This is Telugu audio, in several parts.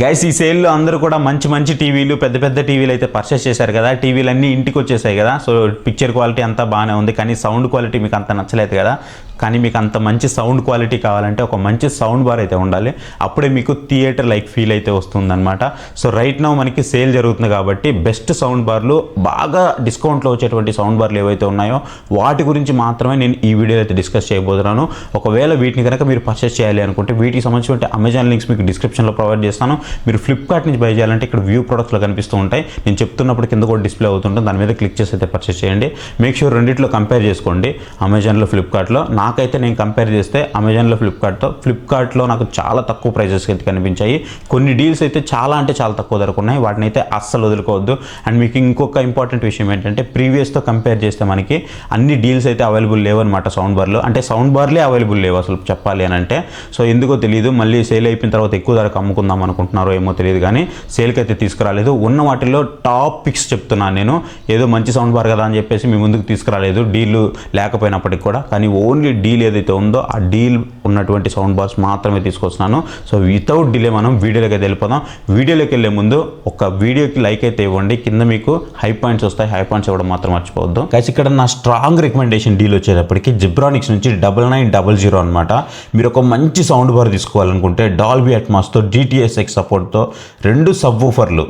గైస్ ఈ సేల్లో అందరూ కూడా మంచి మంచి టీవీలు పెద్ద టీవీలు అయితే పర్చేస్ చేశారు కదా. టీవీలన్నీ ఇంటికి వచ్చేసాయి కదా. సో పిక్చర్ క్వాలిటీ అంతా బాగానే ఉంది, కానీ సౌండ్ క్వాలిటీ మీకు అంత నచ్చలేదు కదా. కానీ మీకు అంత మంచి సౌండ్ క్వాలిటీ కావాలంటే ఒక మంచి సౌండ్ బార్ అయితే ఉండాలి. అప్పుడే మీకు థియేటర్ లైక్ ఫీల్ అయితే వస్తుందన్నమాట. సో రైట్ నౌ మనకి సేల్ జరుగుతుంది కాబట్టి బెస్ట్ సౌండ్ బార్లు, బాగా డిస్కౌంట్లో వచ్చేటువంటి సౌండ్ బార్లు ఏవైతే ఉన్నాయో వాటి గురించి మాత్రమే నేను ఈ వీడియోలో అయితే డిస్కస్ చేయబోతున్నాను. ఒకవేళ వీటిని కనుక మీరు పర్చేస్ చేయాలి అనుకుంటే వీటికి సంబంధించిన అమెజాన్ లింక్స్ మీకు డిస్క్రిప్షన్లో ప్రొవైడ్ చేస్తాను. మీరు ఫ్లిప్కార్ట్ నుంచి బై చేయాలంటే ఇక్కడ వ్యూ ప్రొడక్ట్స్లో కనిపిస్తూ ఉంటాయి. నేను చెప్తున్నప్పుడు కింద కూడా డిస్ప్లే అవుతుంటుంది, దాని మీద క్లిక్ చేసి అయితే పర్చేస్ చేయండి. మేక్ షూర్ రెండిట్లో కంపేర్ చేసుకోండి, అమెజాన్లో ఫ్లిప్కార్ట్లో. నాకైతే నేను కంపేర్ చేస్తే అమెజాన్లో ఫ్లిప్కార్ట్లో నాకు చాలా తక్కువ ప్రైజెస్ అయితే కనిపించాయి. కొన్ని డీల్స్ అయితే చాలా అంటే చాలా తక్కువ ధరకు ఉన్నాయి, వాటిని అయితే అస్సలు వదులుకోవద్దు. అండ్ మీకు ఇంకొక ఇంపార్టెంట్ విషయం ఏంటంటే ప్రీవియస్తో కంపేర్ చేస్తే మనకి అన్ని డీల్స్ అయితే అవైలబుల్ లేవు అనమాట. సౌండ్ బార్లు అంటే సౌండ్ బార్లే అవైలబుల్ లేవు అసలు చెప్పాలి అని అంటే. సో ఎందుకో తెలియదు, మళ్ళీ సేల్ అయిపోయిన తర్వాత ఎక్కువ ధరకు అమ్ముకుందాం అనుకుంటున్నారో ఏమో తెలియదు, కానీ సేల్కి అయితే తీసుకురాలేదు. ఉన్న వాటిల్లో టాప్ పిక్స్ చెప్తున్నాను నేను. ఏదో మంచి సౌండ్ బార్ కదా అని చెప్పేసి మీ ముందుకు తీసుకురాలేదు డీల్ లేకపోయినప్పటికి కూడా. కానీ ఓన్లీ డీల్ ఏదైతే ఉందో ఆ డీల్ ఉన్నటువంటి సౌండ్ బార్స్ మాత్రమే తీసుకొస్తున్నాను. సో వితౌట్ డిలే మనం వీడియోలోకి అయితే వెళ్ళిపోదాం. వీడియోలోకి వెళ్ళే ముందు ఒక వీడియోకి లైక్ అయితే ఇవ్వండి, కింద మీకు హై పాయింట్స్ వస్తాయి, హై పాయింట్స్ ఇవ్వడం మాత్రం మర్చిపోవద్దు. గైస్ ఇక్కడ నా స్ట్రాంగ్ రికమెండేషన్ డీల్ వచ్చేటప్పటికి జిబ్రానిక్స్ నుంచి 9900 అనమాట. మీరు ఒక మంచి సౌండ్ బార్ తీసుకోవాలనుకుంటే డాల్బీ అట్మాస్తో GTSX సపోర్ట్తో 2 సబ్ వూఫర్లు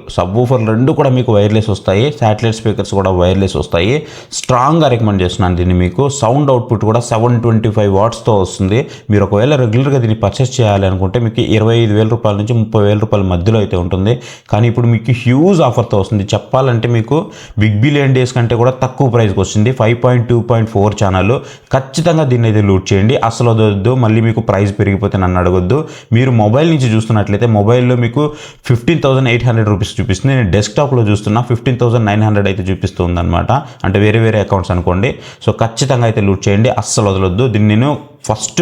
రెండు కూడా మీకు వైర్లెస్ వస్తాయి, శాటిలైట్ స్పీకర్స్ కూడా వైర్లెస్ వస్తాయి. స్ట్రాంగ్గా రికమెండ్ చేస్తున్నాను దీన్ని. మీకు సౌండ్ అవుట్పుట్ కూడా 725 వాట్స్తో వస్తుంది. మీరు ఒకవేళ రెగ్యులర్గా దీన్ని పర్చేస్ చేయాలి అనుకుంటే మీకు 25,000 రూపాయల నుంచి 30,000 రూపాయల మధ్యలో అయితే ఉంటుంది. కానీ ఇప్పుడు మీకు హ్యూజ్ ఆఫర్తో వస్తుంది. చెప్పాలంటే మీకు బిగ్ బిలియన్ డేస్ కంటే కూడా తక్కువ ప్రైస్కి వస్తుంది. 5.2.4 ఛానల్. ఖచ్చితంగా దీన్ని అయితే లూట్ చేయండి, అసలు వదొద్దు. మళ్ళీ మీకు ప్రైస్ పెరిగిపోతే నన్ను అడగొద్దు. మీరు మొబైల్ నుంచి చూస్తున్నట్లయితే మొబైల్లో మీకు 15,800 రూపీస్ చూపిస్తుంది. నేను డెస్క్టాప్లో చూస్తున్నా 15,900 అయితే చూపిస్తుంది అనమాట. అంటే వేరే అకౌంట్స్ అనుకోండి. సో ఖచ్చితంగా అయితే లూట్ చేయండి, అస్సలు వదలొద్దు. దీన్ని నేను ఫస్ట్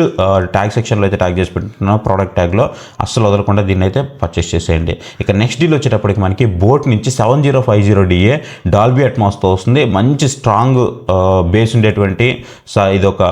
ట్యాగ్ సెక్షన్లో అయితే ట్యాగ్ చేసి పెట్టుకున్నాను, ప్రోడక్ట్ ట్యాగ్లో. అస్సలు వదలకుండా దీన్ని అయితే పర్చేస్ చేసేయండి. ఇక నెక్స్ట్ డీల్ వచ్చేటప్పటికి మనకి బోట్ నుంచి 7050DA డాల్బీ అట్మాస్తో వస్తుంది. మంచి స్ట్రాంగ్ బేస్ ఉండేటువంటి ఇది ఒక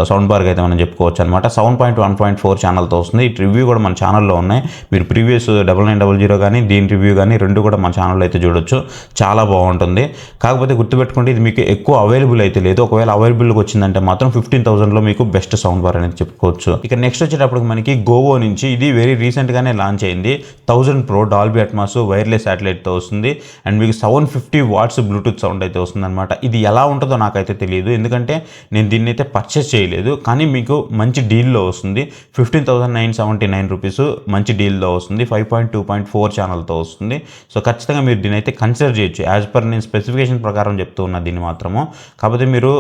సౌండ్ బార్గా అయితే మనం చెప్పుకోవచ్చు అనమాట. 7.1.4 ఛానల్తో వస్తుంది. ఈ రివ్యూ కూడా మన ఛానల్లో ఉన్నాయి. మీరు ప్రీవియస్ 9900 కానీ దీని రివ్యూ కానీ రెండు కూడా మన ఛానల్లో అయితే చూడొచ్చు. చాలా బాగుంటుంది. కాకపోతే గుర్తుపెట్టుకోండి, ఇది మీకు ఎక్కువ అవైలబుల్ అయితే లేదు. ఒకవేళ అవైలబుల్గా వచ్చిందంటే మాత్రం 15,000లో మీకు బెస్ట్ సౌండ్ బార్ అనేది చెప్పుకోవచ్చు. ఇక నెక్స్ట్ వచ్చేటప్పుడు మనకి గోవో నుంచి ఇది వెరీ రీసెంట్గానే లాంచ్ అయింది. 1000 Pro డాల్బీ అట్మాస్ వైర్లెస్ శాటిలైట్తో వస్తుంది. అండ్ మీకు 750 వాట్స్ బ్లూటూత్ సౌండ్ అయితే వస్తుంది అనమాట. ఇది ఎలా ఉంటుందో నాకైతే తెలియదు, ఎందుకంటే నేను దీన్ని అయితే పర్చేస్ చేయలేదు. కానీ మీకు మంచి డీల్లో వస్తుంది. 15,979 రూపీస్ మంచి డీల్లో వస్తుంది. 5.2.4 ఛానల్తో వస్తుంది. సో ఖచ్చితంగా మీరు దీన్ని అయితే కన్సిడర్ చేయొచ్చు. యాజ్ పర్ నేను స్పెసిఫికేషన్ ప్రకారం చెప్తూ ఉన్నా దీన్ని మాత్రము. కాకపోతే మీరు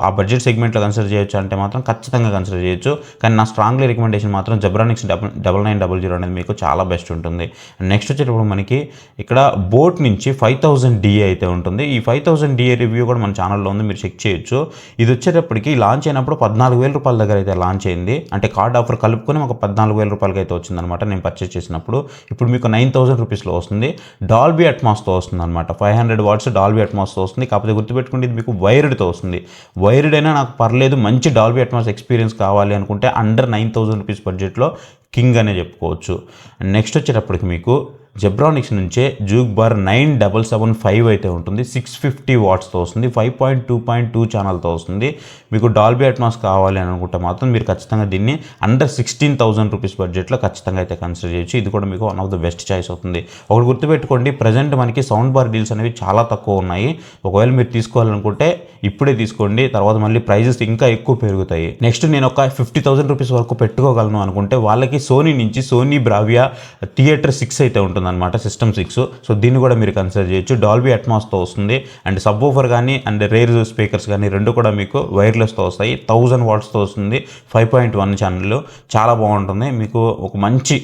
ఆ బడ్జెట్ సెగ్మెంట్లో కన్సిడర్ చేయొచ్చు అంటే మాత్రం ఖచ్చితంగా కన్సిడర్ చేయొచ్చు. కానీ నా స్ట్రాంగ్లీ రికమెండేషన్ మాత్రం జిబ్రానిక్స్ 9900 అనేది మీకు చాలా బెస్ట్ ఉంటుంది. నెక్స్ట్ వచ్చేటప్పుడు మనకి ఇక్కడ బోట్ నుంచి 5000DA అయితే ఉంటుంది. ఈ 5000DA రివ్యూ కూడా మన ఛానల్లో ఉంది, మీరు చెక్ చేయొచ్చు. ఇది వచ్చేటప్పటికి లాంచ్ అయినప్పుడు 14,000 రూపాయల దగ్గర అయితే లాంచ్ అయింది. అంటే కార్డ్ ఆఫర్ కలుపుకొని ఒక 14,000 రూపాయలకి అయితే వచ్చిందనమాట నేను పర్చేస్ చేసినప్పుడు. ఇప్పుడు మీకు 9,000 రూపీస్లో వస్తుంది. డాల్బీ అట్మాస్తో వస్తుంది అనమాట. 500 వాట్స్ డాల్బీ అట్మాస్తో వస్తుంది. కాకపోతే గుర్తుపెట్టుకుంటే ఇది మీకు వైర్డ్తో వస్తుంది. వైర్డ్ అయినా నాకు పర్లేదు, మంచి డాల్బీ అట్మాస్ ఎక్స్పీరియన్స్ కావాలి అనుకుంటే అండర్ 9,000 రూపీస్ బడ్జెట్లో కింగ్ అనే చెప్పుకోవచ్చు. నెక్స్ట్ వచ్చేటప్పటికి మీకు జిబ్రానిక్స్ నుంచే జూక్ బార్ 9775 అయితే ఉంటుంది. 650 వాట్స్తో వస్తుంది. 5.2.2 ఛానల్తో వస్తుంది. మీకు డాల్బీ అట్మాస్ కావాలి అని అనుకుంటే మాత్రం మీరు ఖచ్చితంగా దీన్ని అండర్ 16,000 రూపీస్ బడ్జెట్లో ఖచ్చితంగా అయితే కన్సిడర్ చేయొచ్చు. ఇది కూడా మీకు one of the best choice అవుతుంది. ఒకటి గుర్తుపెట్టుకోండి, ప్రజెంట్ మనకి సౌండ్ బార్ డీల్స్ అనేవి చాలా తక్కువ ఉన్నాయి. ఒకవేళ మీరు తీసుకోవాలనుకుంటే ఇప్పుడే తీసుకోండి, తర్వాత మళ్ళీ ప్రైజెస్ ఇంకా ఎక్కువ పెరుగుతాయి. నెక్స్ట్ నేను ఒక 50,000 రూపీస్ వరకు పెట్టుకోగలను అనుకుంటే వాళ్ళకి సోనీ నుంచి సోనీ బ్రావియా థియేటర్ 6 అయితే ఉంటుంది అనమాట, సిస్టమ్ 6. సో దీన్ని కూడా మీరు కన్సిడర్ చేయొచ్చు. డాల్బీ అట్మాస్తో వస్తుంది. అండ్ సబ్ వూఫర్ కానీ అండ్ రేర్ స్పీకర్స్ కానీ రెండు కూడా మీకు వైర్లెస్తో వస్తాయి. 1000 వాట్స్తో వస్తుంది. 5.1 ఛానల్ చాలా బాగుంటుంది. మీకు ఒక మంచి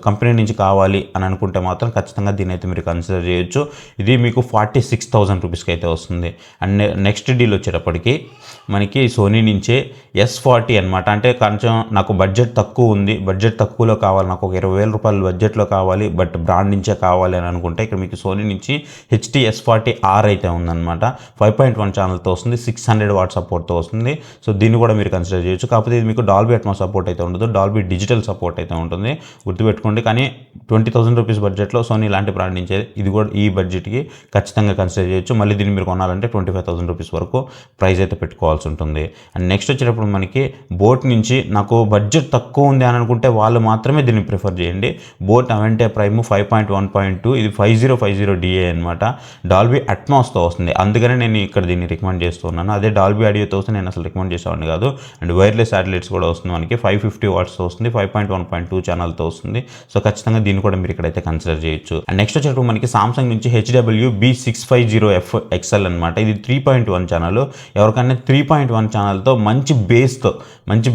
కంపెనీ నుంచి కావాలి అని అనుకుంటే మాత్రం ఖచ్చితంగా దీన్ని అయితే మీరు కన్సిడర్ చేయొచ్చు. ఇది మీకు 46,000 రూపీస్కి అయితే వస్తుంది. అండ్ నెక్స్ట్ డీల్ వచ్చేటప్పటికి మనకి సోనీ నుంచే S40 అనమాట. అంటే కొంచెం నాకు బడ్జెట్ తక్కువ ఉంది, బడ్జెట్ తక్కువలో కావాలి, నాకు ఒక 20,000 రూపాయల బడ్జెట్లో కావాలి, బట్ బ్రాండ్ నుంచే కావాలి అని అనుకుంటే ఇక్కడ మీకు సోనీ నుంచి HT-S40R అయితే ఉందన్నమాట. 5.1 ఛానల్తో వస్తుంది, 600 వాట్ సపోర్ట్తో వస్తుంది. సో దీన్ని కూడా మీరు కన్సిడర్ చేయొచ్చు. కాకపోతే ఇది మీకు డాల్బీ అట్మాస్ సపోర్ట్ అయితే ఉండదు, డాల్బీ డిజిటల్ సపోర్ట్ అయితే ఉంటుంది, గుర్తుపెట్టుకోండి. కానీ 20,000 రూపీస్ బడ్జెట్లో సోనీ ఇలాంటి బ్రాండ్ నుంచే ఇది కూడా ఈ బడ్జెట్కి ఖచ్చితంగా కన్సిడర్ చేయొచ్చు. మళ్ళీ దీన్ని మీరు కొనాలంటే 25,000 రూపీస్ వరకు ప్రైస్ అయితే పెట్టుకోవాల్సి ఉంటుంది. అండ్ నెక్స్ట్ వచ్చేటప్పుడు మనకి బోట్ నుంచి నాకు బడ్జెట్ తక్కువ ఉంది అని అనుకుంటే వాళ్ళు మాత్రమే దీన్ని ప్రిఫర్ చేయండి. బోట్ అవెంటే ప్రైమ్ 5.1.2, ఇది 5050 DA అనమాట. డాల్బీ అట్మాస్తో వస్తుంది, అందుకనే నేను ఇక్కడ దీన్ని రికమెండ్ చేస్తున్నాను. అదే డాల్బీ ఆడియోతో వస్తే నేను అసలు రికమెండ్ చేసేవాడిని కాదు. అండ్ వైర్లెస్ శాటిలైట్స్ కూడా వస్తుంది మనకి, 550 వాట్స్తో వస్తుంది, 5.1.2 ఛానల్తో వస్తుంది. సో ఖచ్చితంగా దీన్ని కూడా మీరు ఇక్కడైతే కన్సిడర్ చేయొచ్చు. అండ్ నెక్స్ట్ వచ్చేటప్పుడు మనకి సామ్సంగ్ నుంచి HWB650F XL అనమాట. ఇది 3.1 ఛానల్. ఎవరికైనా 3.1 ఛానల్తో మంచి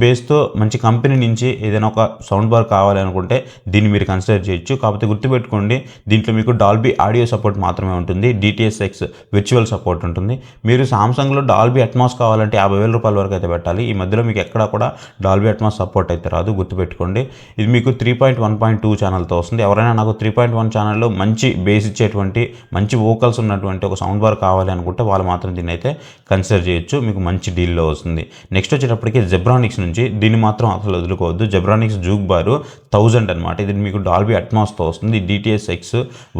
బేస్తో మంచి కంపెనీ నుంచి ఏదైనా ఒక సౌండ్ బార్ కావాలి అనుకుంటే దీన్ని మీరు కన్సిడర్ చేయొచ్చు. కాకపోతే గుర్తుపెట్టుకోండి, దీంట్లో మీకు డాల్బీ ఆడియో సపోర్ట్ మాత్రమే ఉంటుంది, DTS:X విర్చువల్ సపోర్ట్ ఉంటుంది. మీరు సామ్సంగ్లో డాల్బీ అట్మాస్ కావాలంటే 50,000 రూపాయల వరకు అయితే పెట్టాలి. ఈ మధ్యలో మీకు ఎక్కడా కూడా డాల్బీ అట్మాస్ సపోర్ట్ అయితే రాదు, గుర్తుపెట్టుకోండి. ఇది మీకు 3.1.2 ఛానల్తో వస్తుంది. ఎవరైనా నాకు 3.1 ఛానల్లో మంచి బేస్ ఇచ్చేటువంటి మంచి వోకల్స్ ఉన్నటువంటి ఒక సౌండ్ బార్ కావాలి అనుకుంటే వాళ్ళు మాత్రం దీన్ని అయితే కన్సిడర్ చేయొచ్చు, మీకు మంచి డీల్లో వస్తుంది. నెక్స్ట్ వచ్చేటప్పటికి జెబ్రానిక్స్ నుంచి దీన్ని మాత్రం అసలు వదులుకోవద్దు. జెబ్రానిక్స్ జూక్ బారు 1000 అనమాట. ఇది మీకు డాల్బీ అట్మాస్తో వస్తుంది, DTS:X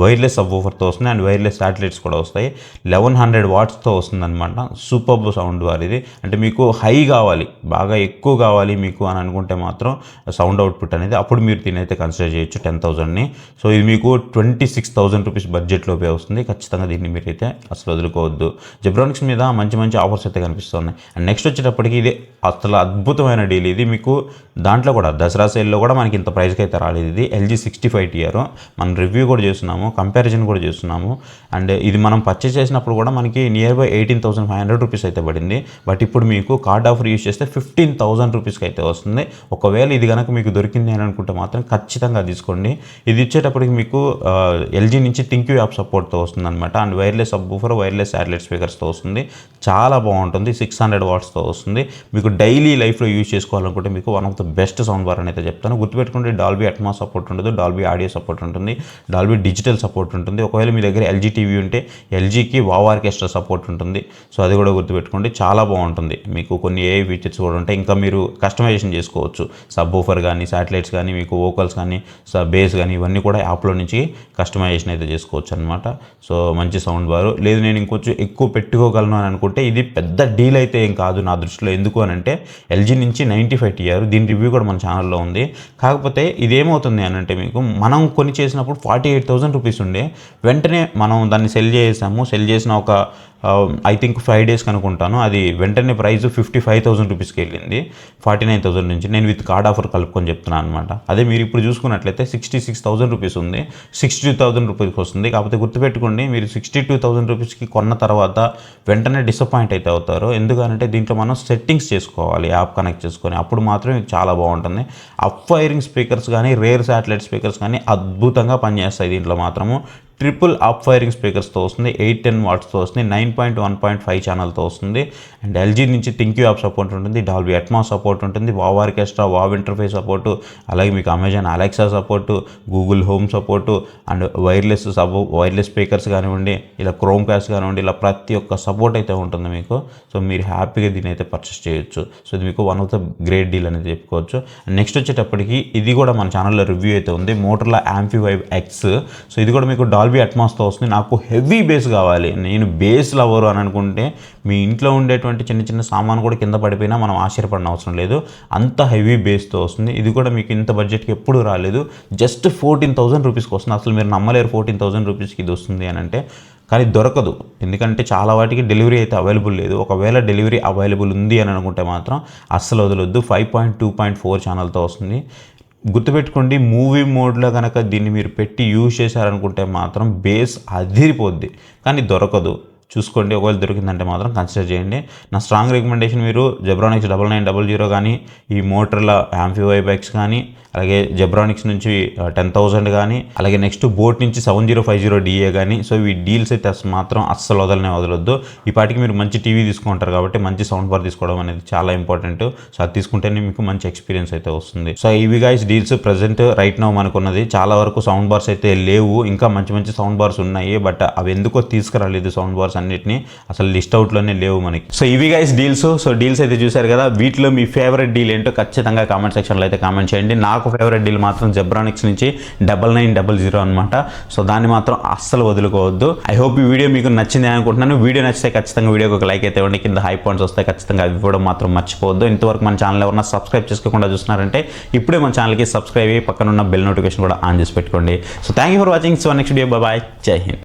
వైర్లెస్ సబ్‌వూఫర్తో వస్తుంది, అండ్ వైర్లెస్ శాటిలైట్స్ కూడా వస్తాయి. 1100 వాట్స్తో వస్తుంది అనమాట. సూపర్బ్ సౌండ్ బార్ ఇది. అంటే మీకు హై కావాలి, బాగా ఎక్కువ కావాలి మీకు అని అనుకుంటే మాత్రం సౌండ్ అవుట్పుట్ అనేది, అప్పుడు మీరు దీన్ని అయితే కన్సిడర్ చేయొచ్చు 10,000ని. సో ఇది మీకు 26,000 రూపీస్ బడ్జెట్లోపే వస్తుంది. ఖచ్చితంగా దీన్ని మీరైతే అసలు వదులుకోవద్దు. జెబ్రానిక్స్ మీద మంచి ఆఫర్స్ అయితే కనిపిస్తున్నాయి. అండ్ నెక్స్ట్ వచ్చేటప్పటికి ఇది అసలు అద్భుతమైన డీల్. ఇది మీకు దాంట్లో కూడా దసరా సేల్లో కూడా మనకి ఇంత ప్రైస్కి అయితే రాలేదు. ఇది LG 65TR మనం రివ్యూ కూడా చేస్తున్నాము, కంపారిజన్ కూడా చేస్తున్నాము. అండ్ ఇది మనం పర్చేస్ చేసినప్పుడు కూడా మనకి నియర్ బై 18,500 రూపీస్ అయితే పడింది. బట్ ఇప్పుడు మీకు కార్డ్ ఆఫర్ యూస్ చేస్తే 15,000 రూపీస్కి అయితే వస్తుంది. ఒకవేళ ఇది కనుక మీకు దొరికింది అని అనుకుంటే మాత్రం ఖచ్చితంగా తీసుకోండి. ఇది ఇచ్చేటప్పటికి మీకు LG నుంచి థింక్యూ యాప్ సపోర్ట్తో వస్తుంది అనమాట. And wireless subwoofer, wireless satellite స్పీకర్స్తో వస్తుంది. చాలా బాగుంటుంది, 600 వాట్స్తో వస్తుంది. మీకు డైలీ లైఫ్లో యూజ్ చేసుకోవాలనుకుంటే మీకు one of the best sound bar అని అయితే చెప్తాను. గుర్తుపెట్టుకుంటే డాల్బీ అట్మాస్ సపోర్ట్ ఉంటుంది, డాల్బీ ఆడియో సపోర్ట్ ఉంటుంది, డాల్బీ డిజిటల్ సపోర్ట్ ఉంటుంది. ఒకవేళ మీ దగ్గర LG టీవీ ఉంటే LGకి వావ్ ఆర్కెస్ట్రా సపోర్ట్ ఉంటుంది. సో అది కూడా గుర్తుపెట్టుకోండి, చాలా బాగుంటుంది. మీకు కొన్ని AI ఫీచర్స్ కూడా ఉంటాయి. ఇంకా మీరు కస్టమైజేషన్ చేసుకోవచ్చు. సబ్‌వూఫర్ కానీ, శాటిలైట్స్ కానీ, మీకు వోకల్స్ కానీ, బేస్ కానీ, ఇవన్నీ కూడా యాప్లో నుంచి కస్టమైజేషన్ అయితే చేసుకోవచ్చు అనమాట. సో మంచి సౌండ్ బారు. లేదు నేను ఇంకొంచెం ఎక్కువ పెట్టుకోగలను అని అనుకుంటే ఇది పెద్ద డీల్ అయితే ఏం కాదు నా దృష్టిలో. ఎందుకు అని అంటే LG నుంచి 95TR, దీని రివ్యూ కూడా మన ఛానల్లో ఉంది. కాకపోతే ఇదేమవుతుంది అని అంటే మీకు మనం కొని చేసినప్పుడు 48,000 రూపీస్ ఉండే, వెంటనే మనం దాన్ని సెల్ చేసిన ఒక ఐ థింక్ 5 డేస్కి అనుకుంటాను, అది వెంటనే ప్రైస్ 55,000 రూపీస్కి వెళ్ళింది, 49,000 నుంచి. నేను విత్ కార్డ్ ఆఫర్ కలుపుకొని చెప్తున్నాను అనమాట. అదే మీరు ఇప్పుడు చూసుకున్నట్లయితే 66,000 రూపీస్ ఉంది, 62,000 రూపీస్కి వస్తుంది. కాకపోతే గుర్తుపెట్టుకోండి, మీరు 62,000 రూపీస్కి కొన్న తర్వాత వెంటనే డిసప్పాయింట్ అయితే అవుతారు. ఎందుకంటే దీంట్లో మనం సెట్టింగ్స్ చేసుకోవాలి, యాప్ కనెక్ట్ చేసుకొని, అప్పుడు మాత్రం మీకు చాలా బాగుంటుంది. అప్ ఫైరింగ్ స్పీకర్స్ కానీ, రేర్ శాటిలైట్ స్పీకర్స్ కానీ అద్భుతంగా పనిచేస్తాయి. దీంట్లో మాత్రము ట్రిపుల్ అప్ ఫైరింగ్ స్పీకర్స్తో వస్తుంది, 810 వాట్స్తో వస్తుంది, 9.1.5 ఛానల్తో వస్తుంది. అండ్ LG నుంచి థింక్యూ యాప్ సపోర్ట్ ఉంటుంది, డాల్బీ అట్మాస్ సపోర్ట్ ఉంటుంది, wow orchestra, wow interface support, అలాగే మీకు Amazon Alexa support, Google home support, and wireless speakers కానివ్వండి, ఇలా క్రోమ్ క్యాస్ట్ కానివ్వండి, ఇలా ప్రతి ఒక్క సపోర్ట్ అయితే ఉంటుంది మీకు. సో మీరు హ్యాపీగా దీన్ని అయితే పర్చేస్ చేయొచ్చు. సో ఇది మీకు one of the great deal అనేది చెప్పుకోవచ్చు. అండ్ నెక్స్ట్ వచ్చేటప్పటికి ఇది కూడా మన ఛానల్లో రివ్యూ అయితే ఉంది, మోటరోలా యాంప్లిఫైర్ X. సో ఇది కూడా మీకు డాల్బీ అట్మాస్తో వస్తుంది. నాకు హెవీ బేస్ కావాలి, నేను బేస్ లవరు అని అనుకుంటే మీ ఇంట్లో ఉండేటువంటి చిన్న సామాను కూడా కింద పడిపోయినా మనం ఆశ్చర్యపడిన అవసరం లేదు, అంత హెవీ బేస్తో వస్తుంది. ఇది కూడా మీకు ఇంత బడ్జెట్కి ఎప్పుడు రాలేదు, జస్ట్ 14,000 రూపీస్కి వస్తుంది. అసలు మీరు నమ్మలేరు 14,000 రూపీస్కి ఇది వస్తుంది అని అంటే. కానీ దొరకదు, ఎందుకంటే చాలా వాటికి డెలివరీ అయితే అవైలబుల్ లేదు. ఒకవేళ డెలివరీ అవైలబుల్ ఉంది అని అనుకుంటే మాత్రం అస్సలు వదలొద్దు. 5.2.4 ఛానల్తో వస్తుంది. గుర్తుపెట్టుకోండి, మూవీ మోడ్లో కనుక దీన్ని మీరు పెట్టి యూజ్ చేశారనుకుంటే మాత్రం బేస్ అదిరిపోద్ది, కానీ దొరకదు. చూసుకోండి. ఒకవేళ దొరికిందంటే మాత్రం కన్సిడర్ చేయండి. నా స్ట్రాంగ్ రికమెండేషన్ మీరు జెబ్రానిక్స్ 9900 కానీ, ఈ మోటర్ల యాంఫివై బైక్స్ కానీ, అలాగే జెబ్రానిక్స్ నుంచి 10,000 కానీ, అలాగే నెక్స్ట్ బోట్ నుంచి 7050 DA కానీ. సో ఈ డీల్స్ అయితే మాత్రం అస్సలు వదలొద్దు. ఈ పాటికి మీరు మంచి టీవీ తీసుకుంటారు కాబట్టి మంచి సౌండ్ బార్ తీసుకోవడం అనేది చాలా ఇంపార్టెంట్. సో అది తీసుకుంటేనే మీకు మంచి ఎక్స్పీరియన్స్ అయితే వస్తుంది. సో ఇవి guys deals present right now మనకున్నది. చాలా వరకు సౌండ్ బార్స్ అయితే లేవు, ఇంకా మంచి మంచి సౌండ్ బార్స్ ఉన్నాయి, బట్ అవి ఎందుకో తీసుకురాలేదు సౌండ్ బార్స్ అన్నిటిని, అసలు లిస్ట్ అవుట్లోనే లేవు మనకి. సో ఇవి గైస్ డీల్స్. సో డీల్స్ అయితే చూసారు కదా, వీటిలో మీ ఫేవరెట్ డీల్ ఏంటో ఖచ్చితంగా కామెంట్ సెక్షన్లో అయితే కామెంట్ చేయండి. నాకు ఫేవరెట్ డీల్ మాత్రం జెబ్రానిక్స్ నుంచి 9900 అనమాట. సో దాన్ని మాత్రం అస్సలు వదులుకోవద్దు. ఐ హోప్ ఈ వీడియో మీకు నచ్చింది అనుకుంటున్నాను. వీడియో నచ్చితే ఖచ్చితంగా వీడియోకి ఒక లైక్ అయితే ఇవ్వండి. కింద హై పాయింట్స్ వస్తాయి, ఖచ్చితంగా అవి ఇవ్వడం మాత్రం మర్చిపోవద్దు. ఇంతవరకు మన ఛానల్ ఎవరన్నా సబ్స్క్రైబ్ చేసుకోకుండా చూస్తున్నారంటే ఇప్పుడే మన ఛానల్కి సబ్స్క్రైబ్ అయ్యి పక్కన ఉన్న బెల్ నోటిఫికేషన్ కూడా ఆన్ చేసి పెట్టుకోండి. So thank you for watching. So next video bye, జై హింద్.